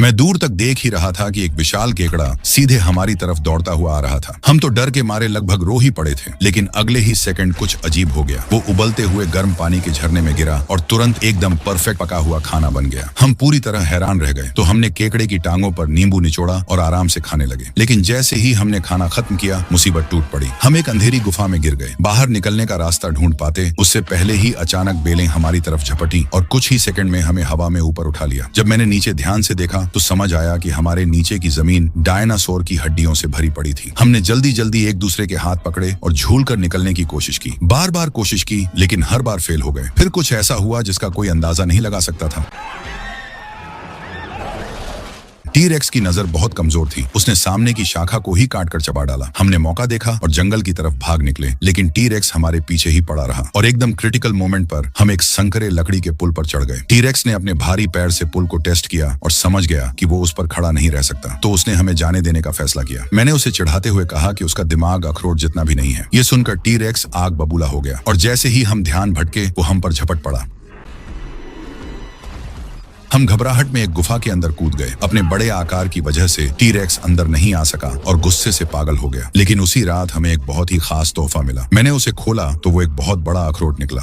मैं दूर तक देख ही रहा था कि एक विशाल केकड़ा सीधे हमारी तरफ दौड़ता हुआ आ रहा था। हम तो डर के मारे लगभग रो ही पड़े थे, लेकिन अगले ही सेकंड कुछ अजीब हो गया। वो उबलते हुए गर्म पानी के झरने में गिरा और तुरंत एकदम परफेक्ट पका हुआ खाना बन गया। हम पूरी तरह हैरान रह गए। तो हमने केकड़े की टांगों पर नींबू निचोड़ा और आराम से खाने लगे। लेकिन जैसे ही हमने खाना खत्म किया, मुसीबत टूट पड़ी। हम एक अंधेरी गुफा में गिर गए। बाहर निकलने का रास्ता ढूंढ पाते उससे पहले ही अचानक बेलें हमारी तरफ झपटी और कुछ ही सेकंड में हमें हवा में ऊपर उठा लिया। जब मैंने नीचे ध्यान से देखा तो समझ आया कि हमारे नीचे की जमीन डायनासोर की हड्डियों से भरी पड़ी थी। हमने जल्दी जल्दी एक दूसरे के हाथ पकड़े और झूल कर निकलने की कोशिश की। बार बार कोशिश की, लेकिन हर बार फेल हो गए। फिर कुछ ऐसा हुआ जिसका कोई अंदाजा नहीं लगा सकता था। टी-रेक्स की नजर बहुत कमजोर थी। उसने सामने की शाखा को ही काट कर चबा डाला। हमने मौका देखा और जंगल की तरफ भाग निकले, लेकिन टी-रेक्स हमारे पीछे ही पड़ा रहा और एकदम क्रिटिकल मोमेंट पर हम एक संकरे लकड़ी के पुल पर चढ़ गए। टी-रेक्स ने अपने भारी पैर से पुल को टेस्ट किया और समझ गया कि वो उस पर खड़ा नहीं रह सकता, तो उसने हमें जाने देने का फैसला किया। मैंने उसे चिढ़ाते हुए कहा कि उसका दिमाग अखरोट जितना भी नहीं है। ये सुनकर टी-रेक्स आग बबूला हो गया और जैसे ही हम ध्यान भटके वो हम पर झपट पड़ा। हम घबराहट में एक गुफा के अंदर कूद गए। अपने बड़े आकार की वजह से टी-रेक्स अंदर नहीं आ सका और गुस्से से पागल हो गया। लेकिन उसी रात हमें एक बहुत ही खास तोहफा मिला। मैंने उसे खोला तो वो एक बहुत बड़ा अखरोट निकला।